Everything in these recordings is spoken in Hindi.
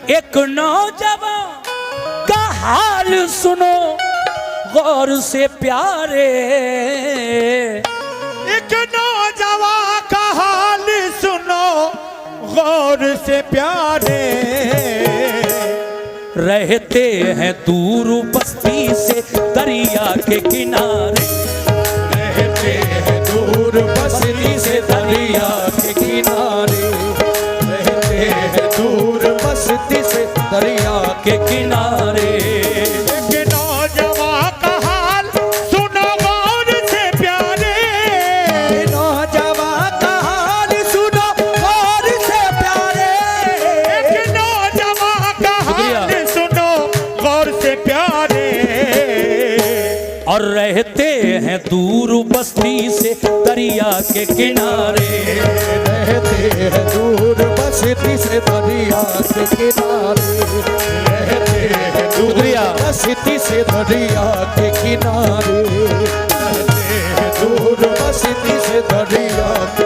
एक नौजवान का हाल सुनो गौर से प्यारे, एक नौजवान का हाल सुनो गौर से प्यारे। रहते हैं दूर बस्ती से दरिया के किनारे, रहते हैं दूर बस्ती से दरिया के किनारे, रहते हैं दूर बस्ती से दरिया के किनारे। एक नौजवान का हाल सुनो गौर से प्यारे, नौजवान का हाल सुनो गौर से प्यारे, एक नौजवान का हाल सुनो गौर से प्यारे। और रहते हैं दूर बस्ती से दरिया के किनारे, रहते हैं दूर बस्ती से दरिया के किनारे, रहते हैं दूर बस्ती से दरिया के किनारे, रहते हैं दूर बस्ती से दरिया के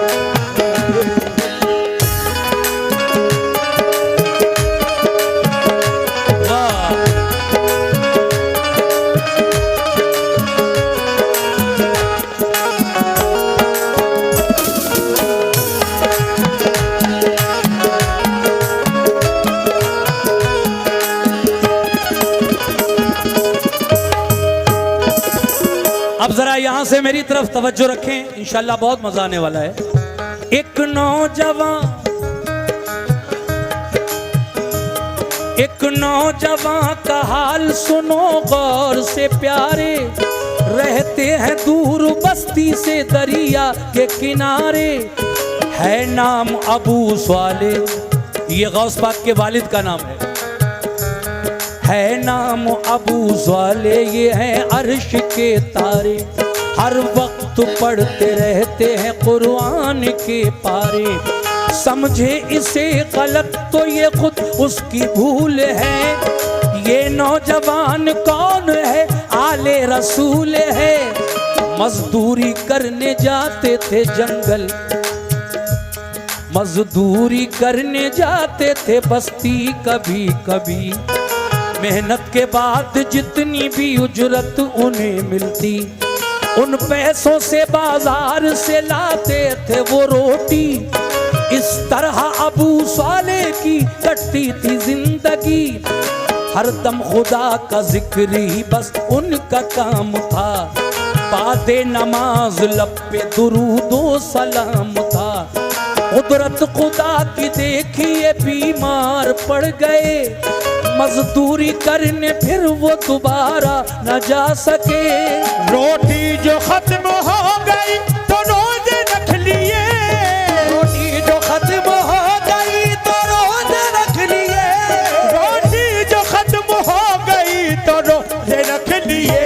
अब जरा यहां से मेरी तरफ तवज्जो रखें, इंशाल्लाह बहुत मजा आने वाला है। एक नौजवान का हाल सुनो गौर से प्यारे, रहते हैं दूर बस्ती से दरिया के किनारे। है नाम अबू स्वाले, ये गौस पाक के वालिद का नाम है नाम अबू स्वाले, ये है अर्श के तारे, हर वक्त पढ़ते रहते हैं कुरान के पारे। समझे इसे गलत तो ये खुद उसकी भूल है, ये नौजवान कौन है आले रसूल है। मजदूरी करने जाते थे जंगल, मजदूरी करने जाते थे बस्ती कभी कभी, मेहनत के बाद जितनी भी उजरत उन्हें मिलती, उन पैसों से बाजार से लाते थे वो रोटी। इस तरह अबू साले की कटती थी जिंदगी, हर दम खुदा का जिक्र ही बस उनका काम था। बादे नमाज लब पे दुरूदो सलाम था, कुदरत खुदा की देखिए बीमार पड़ गए, मजदूरी करने फिर वो दोबारा न जा सके। रोटी जो खत्म हो गई तो रोजे रख लिए, रोटी जो खत्म हो गई तो रोजे रख लिए, रोटी जो खत्म हो गई तो रोजे रख लिए।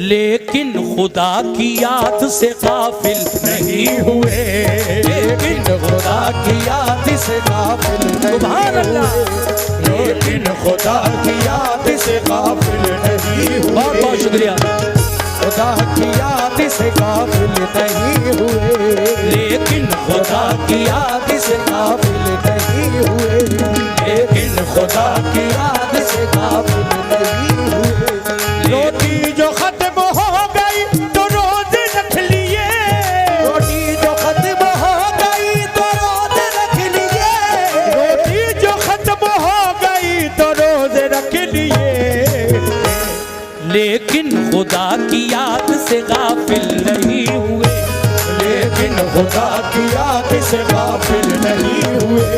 लेकिन खुदा की याद से गाफिल नहीं हुए, लेकिन खुदा की याद से गाफिल सुभान अल्लाह, लेकिन खुदा की याद से गाफिल नहीं हुए। बहुत बहुत शुक्रिया। खुदा की याद से गाफिल नहीं हुए, लेकिन खुदा की याद से गाफिल नहीं हुए, लेकिन खुदा की याद से गाफिल नहीं हुए। रोटी जो खत्म हो गई तो रोजे रख लिए, रोटी जो खत्म हो गई तो रोजे रख लिए, रोटी जो खत्म हो गई तो रोजे रख लिए। लेकिन खुदा की याद से गाफिल नहीं हुए, लेकिन खुदा की याद से गाफिल नहीं हुए,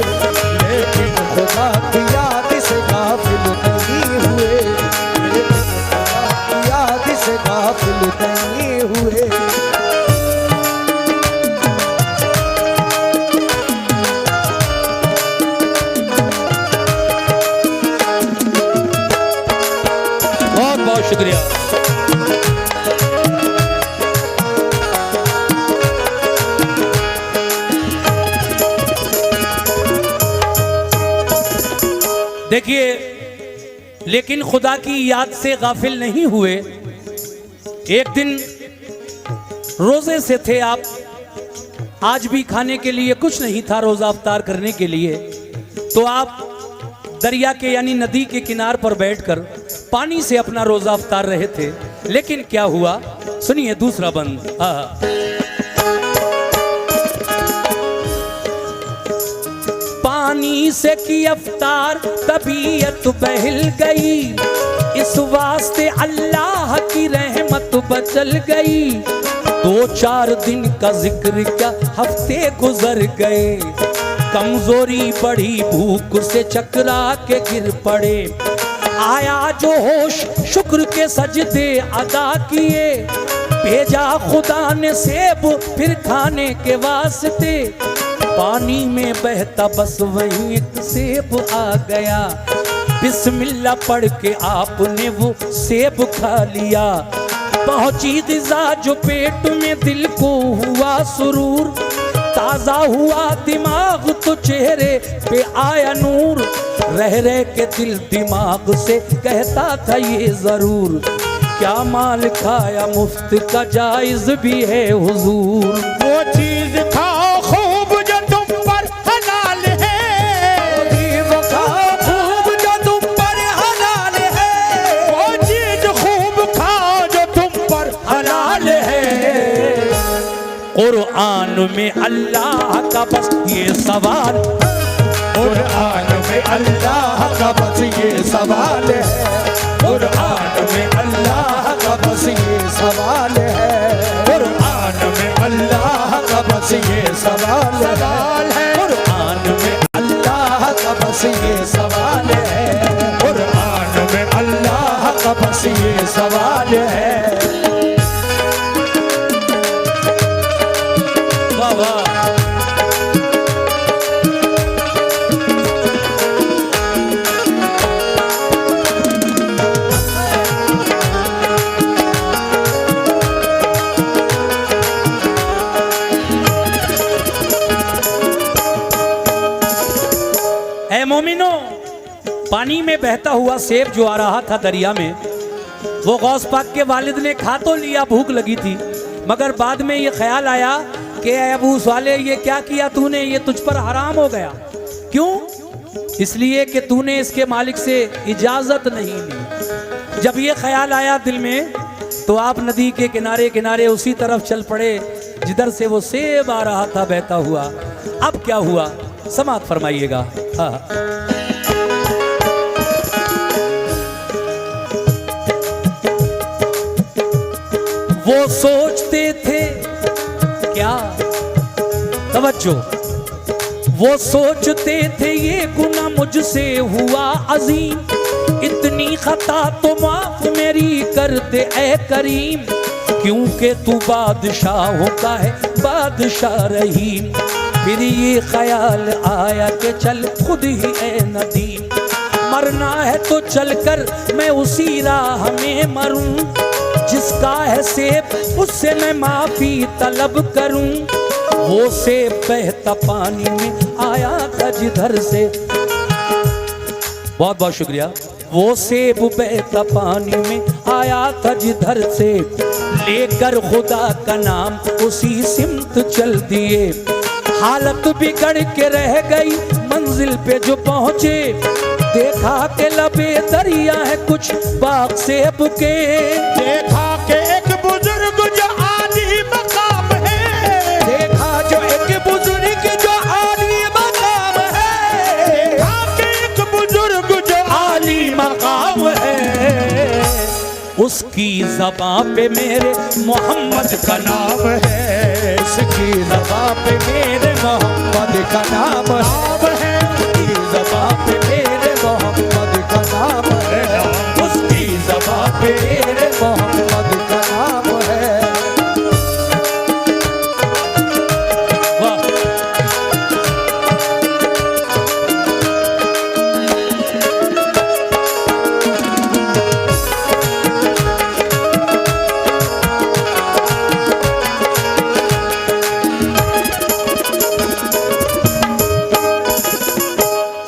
लेकिन खुदा की याद से गाफिल नहीं हुए, लेकिन खुदा की याद से गाफिल नहीं हुए। बहुत बहुत शुक्रिया। देखिए, लेकिन खुदा की याद से गाफिल नहीं हुए। एक दिन रोजे से थे आप, आज भी खाने के लिए कुछ नहीं था रोजा अफ्तार करने के लिए, तो आप दरिया के यानी नदी के किनार पर बैठकर पानी से अपना रोजा अफ्तार रहे थे। लेकिन क्या हुआ, सुनिए दूसरा बंद। पानी से की अफ्तार तबीयत बहल गई, इस वास्ते अल्लाह की रहमत बचल गई। 2-4 दिन का जिक्र क्या हफ्ते गुजर गए, कमजोरी बढ़ी भूख से चकरा के गिर पड़े। आया जो होश शुक्र के सजदे अदा किए, भेजा खुदा ने सेब फिर खाने के वास्ते। पानी में बहता बस वहीं एक सेब आ गया, बिस्मिल्लाह पढ़ के आपने वो सेब खा लिया। पहुंची ग़िज़ा जो पेट में दिल को हुआ सुरूर, ताज़ा हुआ दिमाग तो चेहरे पे आया नूर। रह रह के दिल दिमाग से कहता था ये ज़रूर, क्या माल खाया मुफ्त का जायज़ भी है हुजूर। वो चीज खाओ खूब जो तुम पर हलाल है, वो खाओ खूब जो तुम पर हलाल है। वो चीज खूब खाओ जो तुम पर हलाल है। कुरान में अल्लाह का बस ये सवाल, कुरान में अल्लाह का बस ये सवाल है। कुरान में अल्लाह का बस ये सवाल है। कुरान में अल्लाह का बस ये सवाल है। कुरान में अल्लाह का बस ये सवाल है। कुरान में अल्लाह का बस ये सवाल है। वाह वाह। ऐ मोमिनो, पानी में बहता हुआ सेब जो आ रहा था दरिया में, वो गौस पाक के वालिद ने खा तो लिया, भूख लगी थी, मगर बाद में ये ख्याल आया कि अबू साले ये क्या किया तूने, ये तुझ पर हराम हो गया। क्यों? इसलिए कि तूने इसके मालिक से इजाजत नहीं ली। जब ये ख्याल आया दिल में तो आप नदी के किनारे किनारे उसी तरफ चल पड़े जिधर से वो सेब आ रहा था बहता हुआ। अब क्या हुआ समात फरमाइएगा। हाँ। वो सोचते थे क्या, तवज्जो, वो सोचते थे ये गुनाह मुझसे हुआ अजीम, इतनी खता तो माफ मेरी कर दे ऐ करीम, क्योंकि तू बादशाहों का है बादशाह रहीम। फिर ये ख्याल आया कि चल खुद ही ऐ नदीम, मरना है तो चलकर मैं उसी राह में मरूं, जिसका है सेब उससे मैं माफी तलब करूं। वो सेब बहता पानी में आया था जिधर से, बहुत बहुत शुक्रिया। वो सेब बहता पानी में आया था जिधर से, लेकर खुदा का नाम उसी सिमत चल दिए। हालत बिगड़ के रह गई मंजिल पे जो पहुंचे, देखा के लबे दरिया है कुछ बाग सेब के। देखा के एक बुजुर्ग जो आली मकाम है, देखा जो एक बुजुर्ग जो आली मकाम है, देखा के एक बुजुर्ग जो आली मकाम है, उसकी ज़बां पे मेरे मोहम्मद का नाम है, उसकी ज़बां पे मेरे मोहम्मद का नाम है, उसकी ज़बां पे मेरे मोहम्मद का नाम है, उसकी ज़बां पे मेरे मोहम्मद का नाम है। वाह।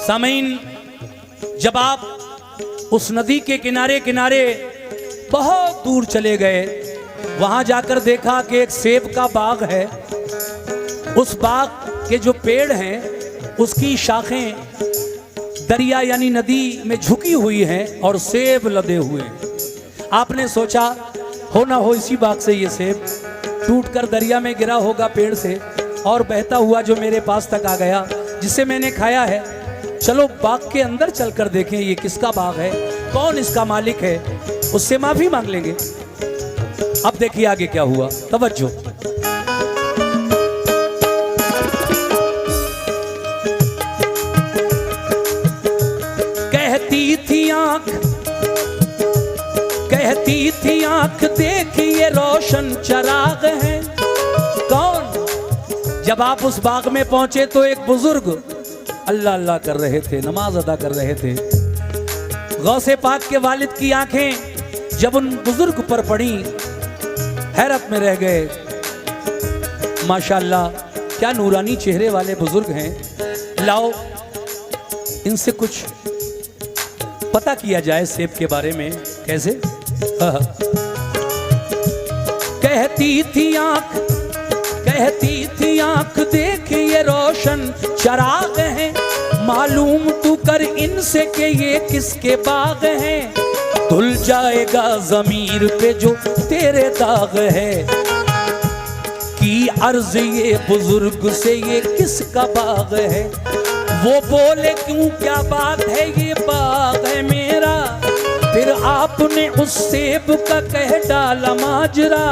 सामीन, जब आप उस नदी के किनारे किनारे बहुत दूर चले गए, वहां जाकर देखा कि एक सेब का बाग है। उस बाग के जो पेड़ हैं उसकी शाखें दरिया यानी नदी में झुकी हुई हैं और सेब लदे हुए हैं। आपने सोचा हो ना हो इसी बाग से ये सेब टूटकर दरिया में गिरा होगा पेड़ से और बहता हुआ जो मेरे पास तक आ गया, जिसे मैंने खाया है। चलो बाग के अंदर चलकर देखें ये किसका बाग है, कौन इसका मालिक है, उससे माफी मांग लेंगे। अब देखिए आगे क्या हुआ, तवज्जो। कहती थी आंख देखिए रोशन चराग है। कौन? जब आप उस बाग में पहुंचे तो एक बुजुर्ग अल्लाह अल्लाह कर रहे थे, नमाज अदा कर रहे थे। गौसे पाक के वालिद की आंखें जब उन बुजुर्ग पर पड़ी, हैरत में रह गए। माशाअल्लाह क्या नूरानी चेहरे वाले बुजुर्ग हैं। लाओ इनसे कुछ पता किया जाए सेब के बारे में। कैसे? कहती थी आंख देखिए रोशन चराग हैं। मालूम तू कर इनसे के ये किसके बाग हैं। धुल जाएगा ज़मीर पे जो तेरे दाग है। की अर्ज ये बुजुर्ग से ये किसका बाग है। वो बोले क्यों क्या बात है, ये बाग है मेरा। फिर आपने उस सेब का कह डाला माजरा।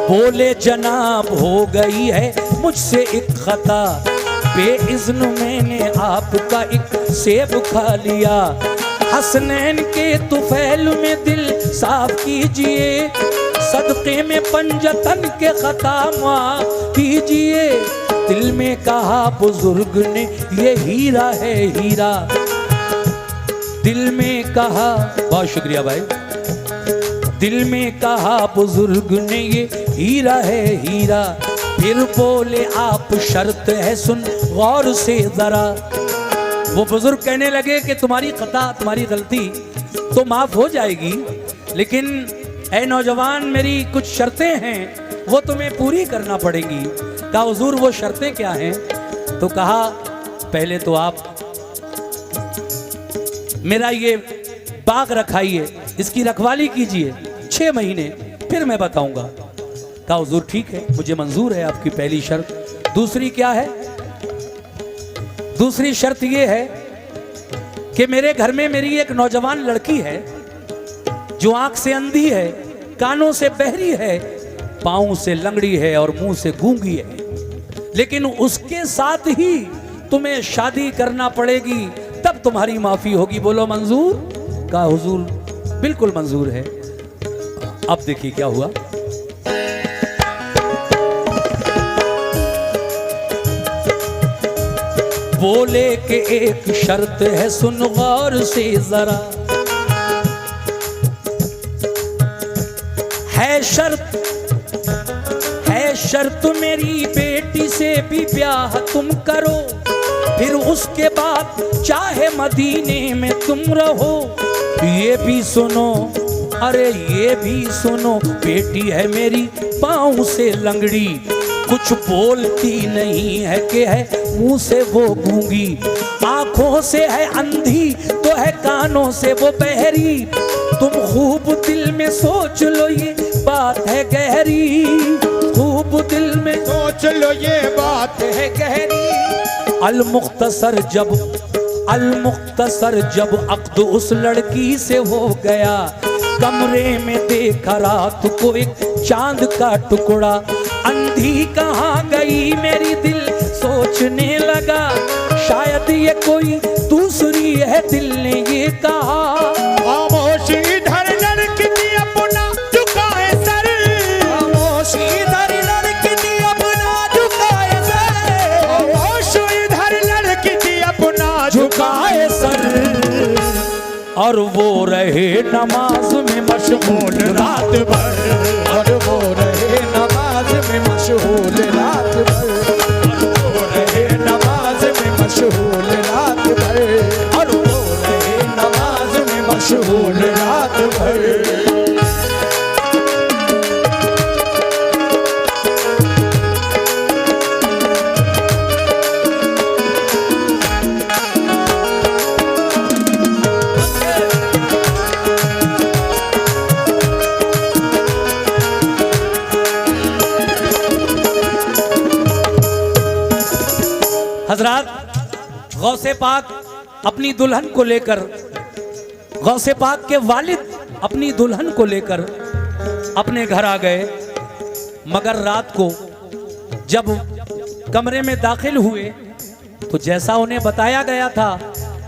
बोले जनाब हो गई है मुझसे एक खता। बेइज़्न मैंने आपका एक सेब खा लिया। हसनैन के तुफैल में दिल साफ कीजिए। सदक़े में पंजतन के खता माफ कीजिए। दिल में कहा बुजुर्ग ने ये हीरा है हीरा। दिल में कहा, बहुत शुक्रिया भाई। दिल में कहा बुजुर्ग ने ये हीरा है हीरा। फिर बोले आप शर्त है सुन गौर से जरा। वो बुजुर्ग कहने लगे कि तुम्हारी खता, तुम्हारी गलती तो माफ हो जाएगी, लेकिन ऐ नौजवान मेरी कुछ शर्तें हैं वो तुम्हें पूरी करना पड़ेगी। कहा हुजूर वो शर्तें क्या हैं? तो कहा पहले तो आप मेरा ये बाग रखाइए, इसकी रखवाली कीजिए 6 महीने, फिर मैं बताऊंगा। कहा हुजूर ठीक है, मुझे मंजूर है आपकी पहली शर्त। दूसरी क्या है? दूसरी शर्त ये है कि मेरे घर में मेरी एक नौजवान लड़की है जो आंख से अंधी है, कानों से बहरी है, पांव से लंगड़ी है और मुंह से गूंगी है, लेकिन उसके साथ ही तुम्हें शादी करना पड़ेगी, तब तुम्हारी माफी होगी। बोलो मंजूर? कहा हुजूर बिल्कुल मंजूर है। अब देखिए क्या हुआ। बोले कि एक शर्त है सुन गौर से जरा। है शर्त मेरी बेटी से भी ब्याह तुम करो। फिर उसके बाद चाहे मदीने में तुम रहो। ये भी सुनो, अरे ये भी सुनो, बेटी है मेरी पाँव से लंगड़ी। कुछ बोलती नहीं है कि है मुंह से वो गूंगी। आंखों से है अंधी तो है कानों से वो बहरी। तुम खूब दिल में सोच लो ये बात है गहरी। खूब दिल में सोच लो ये बात है गहरी। अलमुख्तसर जब अक्द उस लड़की से हो गया। कमरे में देखा रात को एक चांद का टुकड़ा। अंधी कहाँ गई मेरी दिल सोचने लगा। शायद ये कोई दूसरी है, दिल ने ये कहा। खामोशी इधर लड़की थी अपना झुकाए सर। खामोशी इधर लड़की थी अपना झुकाए सर। खामोशी इधर लड़की थी अपना झुकाए सर। और वो रहे नमाज में मशगूल रात भर। और वो रहे नमाज में मशगूल रात भर। और वो रहे नमाज में मशगूल रात भर। और वो रहे नमाज में मशगूल रात भर। गौसे पाक अपनी दुल्हन को लेकर, गौसे पाक के वालिद अपनी दुल्हन को लेकर अपने घर आ गए। मगर रात को जब कमरे में दाखिल हुए तो जैसा उन्हें बताया गया था,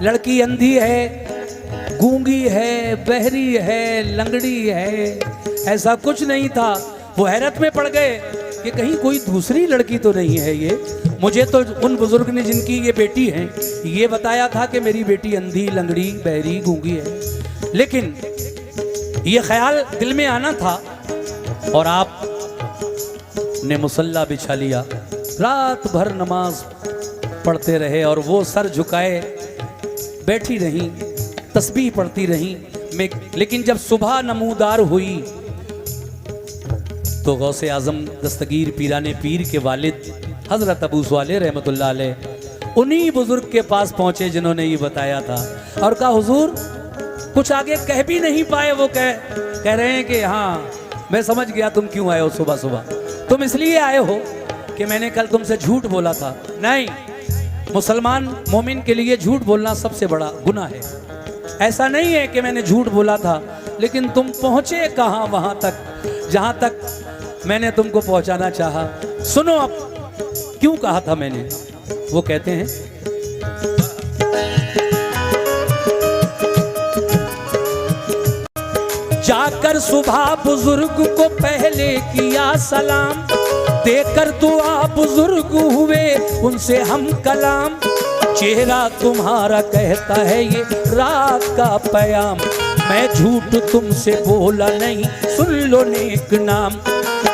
लड़की अंधी है, गूंगी है, बहरी है, लंगड़ी है, ऐसा कुछ नहीं था। वो हैरत में पड़ गए कि कहीं कोई दूसरी लड़की तो नहीं है ये। मुझे तो उन बुजुर्ग ने जिनकी ये बेटी है ये बताया था कि मेरी बेटी अंधी, लंगड़ी, बहरी, गूंगी है। लेकिन ये ख्याल दिल में आना था और आप ने मुसल्ला बिछा लिया, रात भर नमाज पढ़ते रहे और वो सर झुकाए बैठी रहीं, तस्बीह पढ़ती रहीं। लेकिन जब सुबह नमूदार हुई तो गौसे आजम दस्तगीर पीराने पीर के वालिद हजरत अबू स्वाले रहमतुल्लाह अलैह उन्हीं बुजुर्ग के पास पहुंचे जिन्होंने ये बताया था और कहा, हुजूर कुछ आगे कह भी नहीं पाए। वो कह रहे हैं कि हाँ मैं समझ गया तुम क्यों आए हो सुबह सुबह। तुम इसलिए आए हो कि मैंने कल तुमसे झूठ बोला था। नहीं, मुसलमान मोमिन के लिए झूठ बोलना सबसे बड़ा गुनाह है। ऐसा नहीं है कि मैंने झूठ बोला था, लेकिन तुम पहुंचे कहाँ, वहां तक जहां तक मैंने तुमको पहुंचाना चाहा। सुनो अब क्यों कहा था मैंने। वो कहते हैं, जाकर सुबह बुजुर्ग को पहले किया सलाम, देकर दुआ बुजुर्ग हुए उनसे हम कलाम। चेहरा तुम्हारा कहता है ये रात का पयाम, मैं झूठ तुमसे बोला नहीं, सुन लो नेक नाम।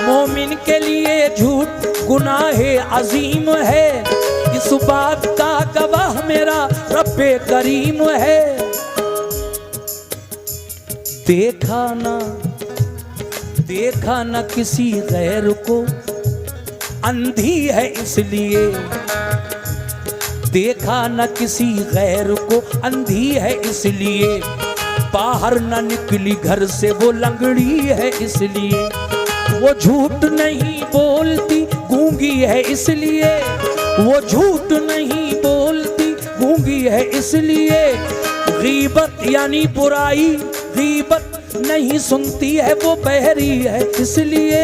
मोमिन के लिए झूठ गुनाहे अजीम है, इस बात का गवाह मेरा रब्बे करीम है। देखा ना किसी गैर को, अंधी है इसलिए। देखा न किसी गैर को, अंधी है इसलिए। बाहर न निकली घर से, वो लंगड़ी है इसलिए। वो झूठ नहीं बोलती, गूंगी है इसलिए। वो झूठ नहीं बोलती, गूंगी है इसलिए। गीबत यानी बुराई, गीबत नहीं सुनती है, वो बहरी है इसलिए।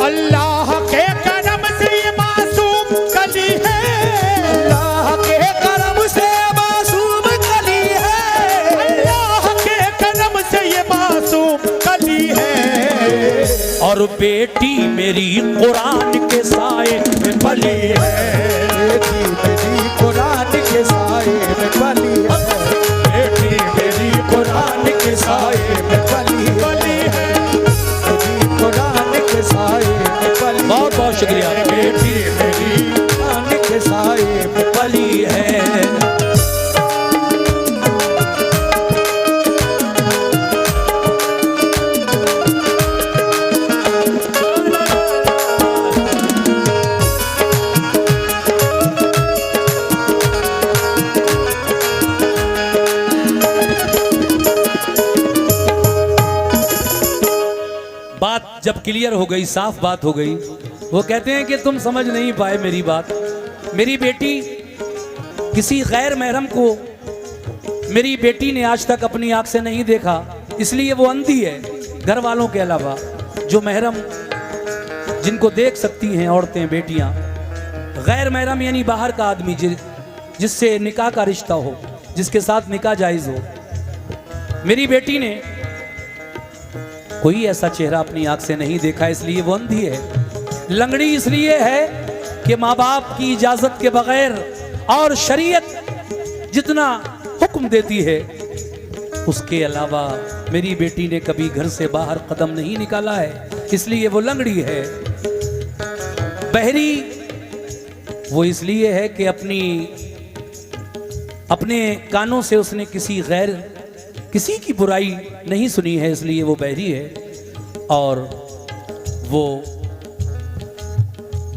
अल्लाह के करम से ये मासूम कली है, अल्लाह के करम से मासूम कली है, अल्लाह के करम से ये मासूम कली है। और बेटी मेरी कुरान के साए में पली है, बेटी मेरी कुरान के साए में पली है, बेटी मेरी कुरान के साए में पली है, बेटी कुरान के साए में पली। बहुत बहुत शुक्रिया। बेटी मेरी कुरान के साए में पली है। बात जब क्लियर हो गई, साफ बात हो गई, वो कहते हैं कि तुम समझ नहीं पाए मेरी बात। मेरी बेटी किसी गैर महरम को मेरी बेटी ने आज तक अपनी आंख से नहीं देखा, इसलिए वो अंधी है। घर वालों के अलावा जो महरम जिनको देख सकती हैं औरतें, बेटियां, गैर महरम यानी बाहर का आदमी जिससे निकाह का रिश्ता हो, जिसके साथ निकाह जायज हो। मेरी बेटी ने कोई ऐसा चेहरा अपनी आंख से नहीं देखा, इसलिए वो अंधी है। लंगड़ी इसलिए है कि माँ बाप की इजाजत के बगैर और शरीयत जितना हुक्म देती है उसके अलावा मेरी बेटी ने कभी घर से बाहर कदम नहीं निकाला है, इसलिए वो लंगड़ी है। बहरी वो इसलिए है कि अपने कानों से उसने किसी की बुराई नहीं सुनी है, इसलिए वो बहरी है। और वो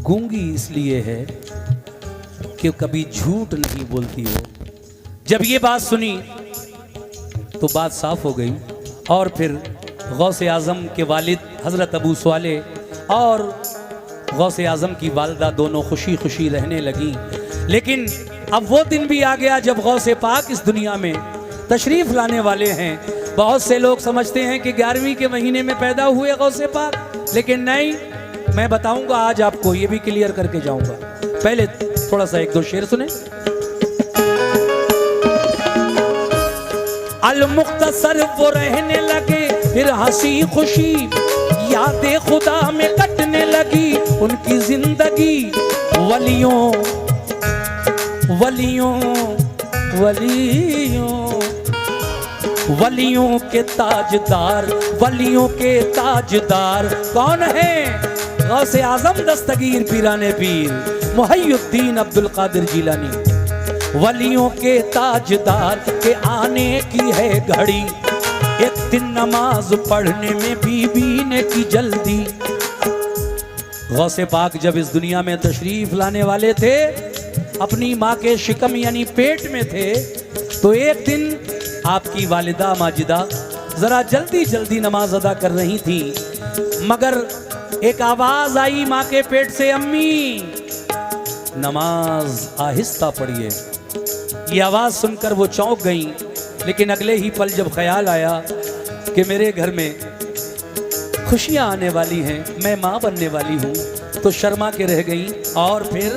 गूंगी इसलिए है कि कभी झूठ नहीं बोलती हो। जब ये बात सुनी तो बात साफ हो गई और फिर गौसे आजम के वालिद हजरत अबू स्वाले और गौसे आजम की वालदा दोनों खुशी खुशी रहने लगी। लेकिन अब वो दिन भी आ गया जब गौसे पाक इस दुनिया में तशरीफ लाने वाले हैं। बहुत से लोग समझते हैं कि 11वीं के महीने में पैदा हुए गौसे पाक, लेकिन नहीं, मैं बताऊंगा आज आपको, ये भी क्लियर करके जाऊंगा। पहले थोड़ा सा एक दो शेर सुने। अल मुख्तसर वो रहने लगे फिर हंसी खुशी, यादें खुदा में कटने लगी उनकी जिंदगी। वलियों वलियों वलियों वलियों के ताजदार, वलियों के ताजदार कौन है? गौसे आजम दस्तगीर पीराने पीर मुहय्यिद्दीन अब्दुल कादिर जिलानी। वलियों के ताजदार के आने की है घड़ी, एक दिन नमाज पढ़ने में बीबी ने की जल्दी। गौसे पाक जब इस दुनिया में तशरीफ लाने वाले थे, अपनी माँ के शिकम यानी पेट में थे, तो एक दिन आपकी वालिदा माजिदा जरा जल्दी जल्दी नमाज अदा कर रही थी, मगर एक आवाज आई माँ के पेट से, अम्मी नमाज आहिस्ता पढ़िए। ये आवाज सुनकर वो चौंक गई, लेकिन अगले ही पल जब ख्याल आया कि मेरे घर में खुशियां आने वाली हैं, मैं माँ बनने वाली हूँ, तो शर्मा के रह गई। और फिर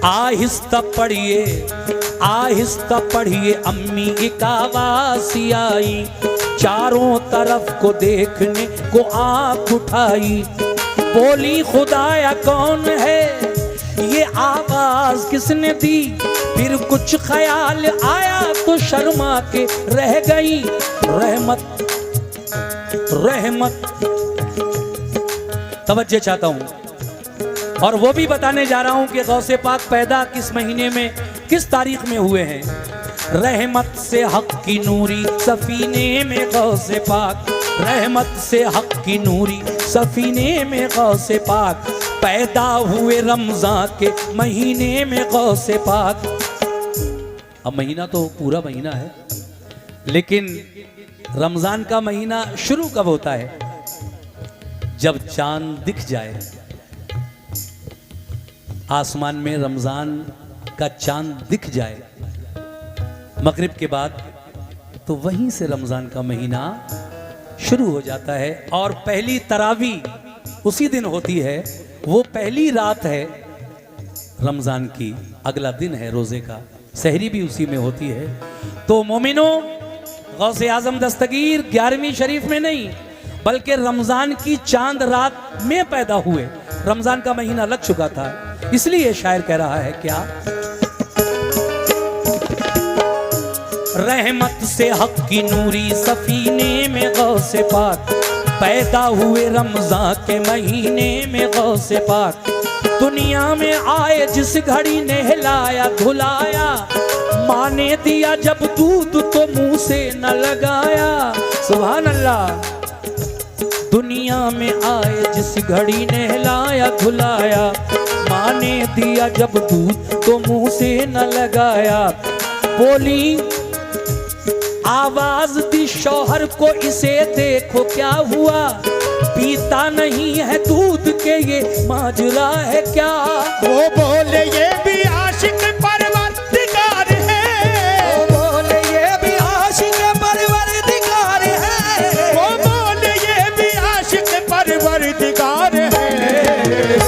आहिस्ता पढ़िए अम्मी एक आवाज आई, चारों तरफ को देखने को आंख उठाई, बोली खुदाया कौन है ये आवाज किसने दी? फिर कुछ ख्याल आया तो शर्मा के रह गई। रहमत रहमत तवज्जो चाहता हूं, और वो भी बताने जा रहा हूं कि गौसे पाक पैदा किस महीने में किस तारीख में हुए हैं। रहमत से हक की नूरी सफीने में गौसे पाक, रहमत से हक की नूरी सफीने में गौसे पाक, पैदा हुए रमजान के महीने में गौसे पाक। अब महीना तो पूरा महीना है, लेकिन रमजान का महीना शुरू कब होता है? जब चांद दिख जाए आसमान में, रमजान का चांद दिख जाए मगरिब के बाद, तो वहीं से रमजान का महीना शुरू हो जाता है। और पहली तरावी उसी दिन होती है, वो पहली रात है रमजान की, अगला दिन है रोजे का, सहरी भी उसी में होती है। तो मोमिनो, गौसे आजम दस्तगीर 11वीं शरीफ में नहीं बल्कि रमजान की चांद रात में पैदा हुए। रमजान का महीना लग चुका था, इसलिए शायर कह रहा है क्या? रहमत से हक की नूरी सफीने में गौसे पाक, पैदा हुए रमजान के महीने में गौसे पाक, दुनिया में आए जिस घड़ी नहलाया धुलाया, माँ ने दिया जब दूध तो मुंह से न लगाया। सुभान अल्लाह। दुनिया में आए जिस घड़ी नहलाया धुलाया, माँ ने दिया जब दूध तो मुंह से न लगाया, बोली आवाज दी शौहर को इसे देखो क्या हुआ, पीता नहीं है दूध के ये माजरा है क्या? वो बोले ये भी आशिक परवरदिगार है, वो बोले ये भी आशिक परवरदिगार है, वो बोले ये भी आशिक परवरदिगार है।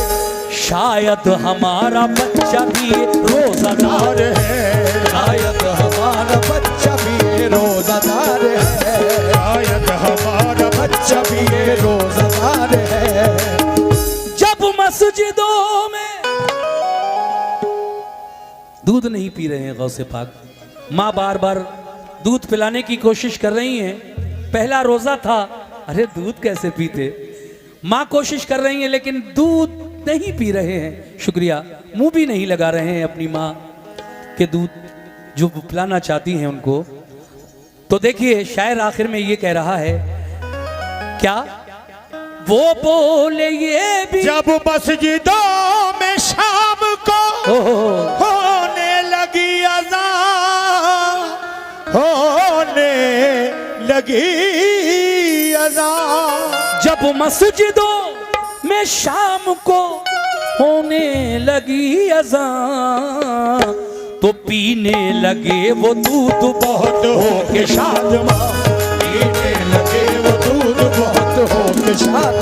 शायद हमारा बच्चा भी रोजादार है, शायद हमारा बच्चा भी रोजादार है, शायद हमारा बच्चा भी रोजादार है। जब मस्जिदों में दूध नहीं पी रहे हैं गौसे पाक, माँ बार बार दूध पिलाने की कोशिश कर रही हैं, पहला रोजा था, अरे दूध कैसे पीते? माँ कोशिश कर रही हैं लेकिन दूध नहीं पी रहे हैं, शुक्रिया, मुंह भी नहीं लगा रहे हैं अपनी माँ के दूध जो पिलाना चाहती हैं उनको। तो देखिए शायर आखिर में ये कह रहा है क्या? वो बोले ये भी जब मस्जिदों में शाम को होने लगी अज़ान, होने लगी अज़ान, जब मस्जिदों में शाम को होने लगी अज़ां तो पीने लगे वो दूध बहुत हो के शाद माँ, पीने लगे वो दूध बहुत हो के शाद